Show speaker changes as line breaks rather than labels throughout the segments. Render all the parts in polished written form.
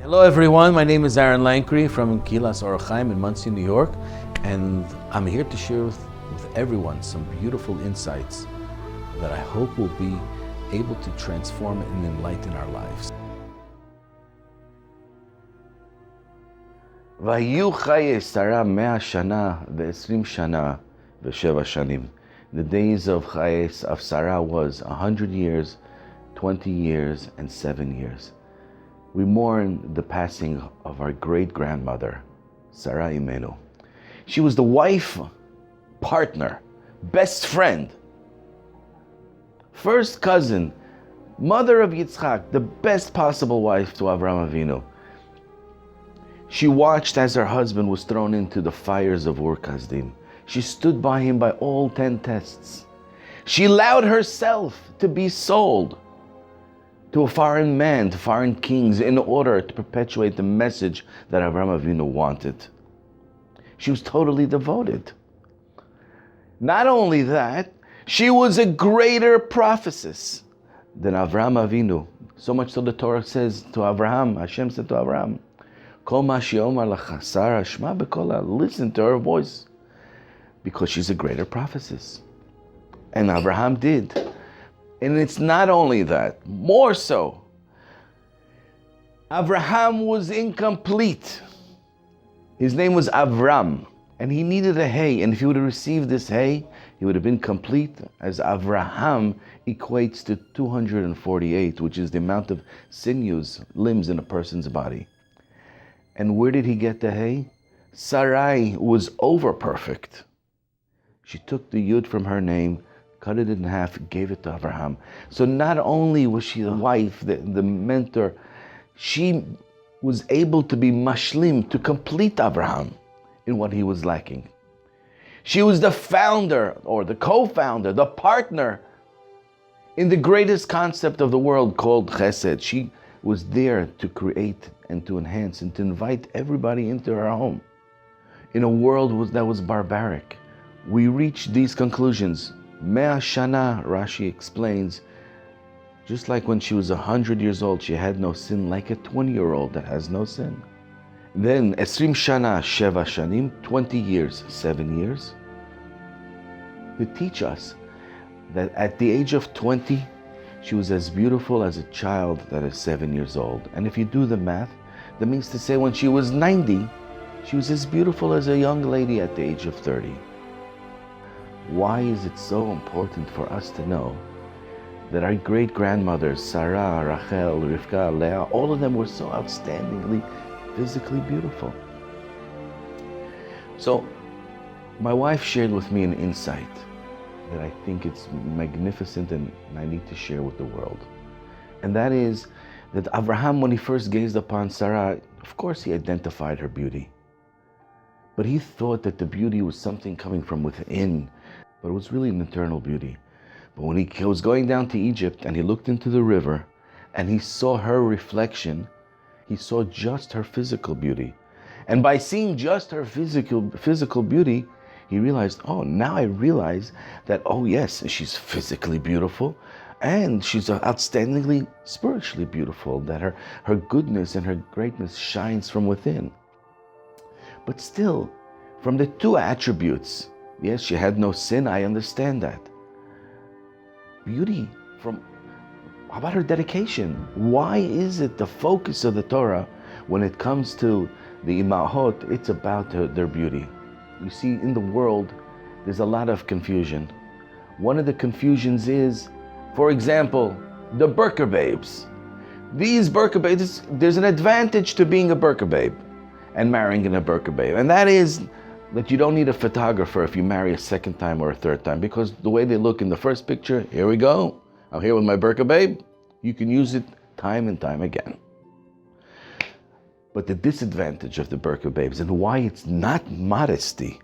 Hello everyone, my name is Rabbi Lankry from Kilas Orachaim in Monsey, New York, and I'm here to share with everyone some beautiful insights that I hope will be able to transform and enlighten our lives.
והיו חיי שרה 100 שנה ו20 שנה ו7 שנים. The days of Sarah was 100 years, 20 years, and 7 years. We mourn the passing of our great-grandmother, Sara Imenu. She was the wife, partner, best friend, first cousin, mother of Yitzchak, the best possible wife to Avraham Avinu. She watched as her husband was thrown into the fires of Ur Kasdim. She stood by him by all 10 tests. She allowed herself to be sold to a foreign man, to foreign kings, in order to perpetuate the message that Avraham Avinu wanted. She was totally devoted. Not only that, she was a greater prophetess than Avraham Avinu. So much so the Torah says to Avraham, Hashem said to Avraham, Kol ma she'omar lacha Sara, shma b'kola, listen to her voice, because she's a greater prophetess. And Avraham did. And it's not only that, more so. Avraham was incomplete. His name was Avram, and he needed a hay. And if he would have received this hay, he would have been complete, as Avraham equates to 248, which is the amount of sinews, limbs in a person's body. And where did he get the hay? Sarai was over perfect. She took the yud from her name, cut it in half, gave it to Avraham. So not only was she the wife, the mentor, she was able to be mashlim, to complete Avraham in what he was lacking. She was the founder, or the co-founder, the partner in the greatest concept of the world called chesed. She was there to create and to enhance and to invite everybody into her home. In a world that was barbaric, we reached these conclusions. 100 shana, Rashi explains, just like when she was 100 years old, she had no sin, like a 20-year-old that has no sin. Then 20 shana, 7 shanim, 20 years, 7 years, to teach us that at the age of 20, she was as beautiful as a child that is 7 years old. And if you do the math, that means to say when she was 90, she was as beautiful as a young lady at the age of 30. Why is it so important for us to know that our great-grandmothers, Sara, Rachel, Rivka, Leah, all of them were so outstandingly physically beautiful? So, my wife shared with me an insight that I think it's magnificent and I need to share with the world. And that is that Avraham, when he first gazed upon Sarah, of course he identified her beauty. But he thought that the beauty was something coming from within, but it was really an internal beauty. But when he was going down to Egypt and he looked into the river and he saw her reflection, he saw just her physical beauty. And by seeing just her physical beauty, he realized, oh, now I realize that, oh yes, she's physically beautiful and she's outstandingly spiritually beautiful, that her goodness and her greatness shines from within. But still, from the two attributes, yes, she had no sin, I understand that. Beauty, how about her dedication? Why is it the focus of the Torah, when it comes to the imahot, it's about their beauty? You see, in the world, there's a lot of confusion. One of the confusions is, for example, the burqa babes. These burqa babes, there's an advantage to being a burqa babe and marrying a burqa babe. And that is that you don't need a photographer if you marry a second time or a third time, because the way they look in the first picture, here we go, I'm here with my burqa babe, you can use it time and time again. But the disadvantage of the burqa babes, and why it's not modesty,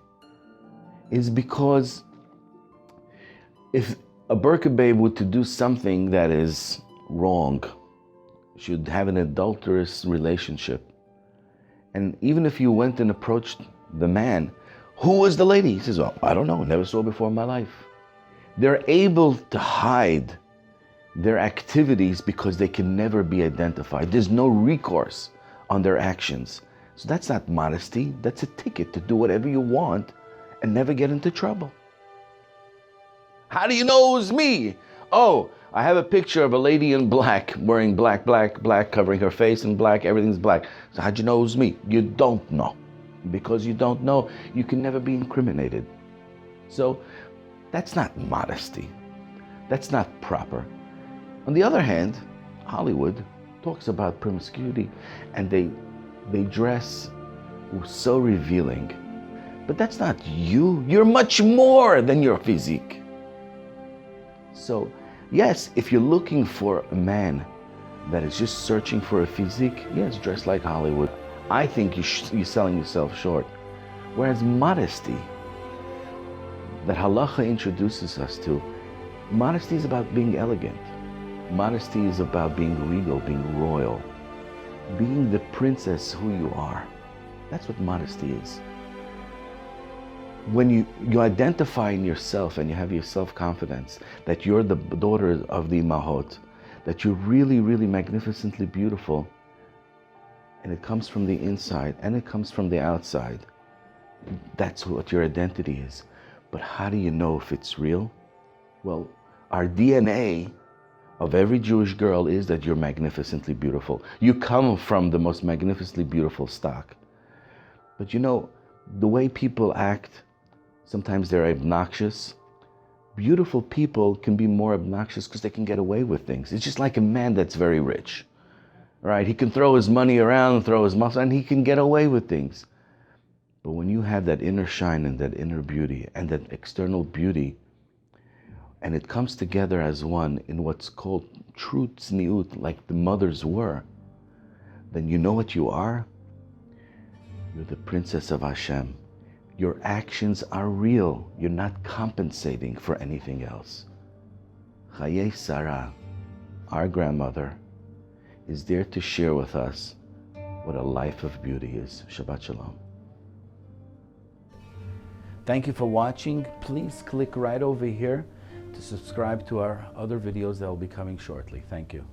is because if a burqa babe were to do something that is wrong, should have an adulterous relationship, and even if you went and approached the man, who was the lady? He says, well, I don't know, never saw before in my life. They're able to hide their activities because they can never be identified. There's no recourse on their actions. So that's not modesty. That's a ticket to do whatever you want and never get into trouble. How do you know it was me? Oh, I have a picture of a lady in black, wearing black, covering her face in black, everything's black. So how'd you know it was me? You don't know. Because you don't know, you can never be incriminated. So that's not modesty. That's not proper. On the other hand, Hollywood talks about promiscuity and they dress so revealing. But that's not you. You're much more than your physique. So yes, if you're looking for a man that is just searching for a physique, yes, dress like Hollywood. I think you're selling yourself short. Whereas modesty, that halacha introduces us to, modesty is about being elegant. Modesty is about being regal, being royal, being the princess who you are. That's what modesty is. When you identify in yourself and you have your self-confidence that you're the daughter of the Imahot, that you're really, really magnificently beautiful, and it comes from the inside and it comes from the outside, that's what your identity is. But how do you know if it's real? Well, our DNA of every Jewish girl is that you're magnificently beautiful. You come from the most magnificently beautiful stock. But you know, the way people act, sometimes they're obnoxious. Beautiful people can be more obnoxious because they can get away with things. It's just like a man that's very rich, right? He can throw his money around, throw his muscle, and he can get away with things. But when you have that inner shine and that inner beauty and that external beauty, and it comes together as one in what's called true tzniut, like the mothers were, then you know what you are? You're the princess of Hashem. Your actions are real. You're not compensating for anything else. Chayei Sarah, our grandmother, is there to share with us what a life of beauty is. Shabbat Shalom.
Thank you for watching. Please click right over here to subscribe to our other videos that will be coming shortly. Thank you.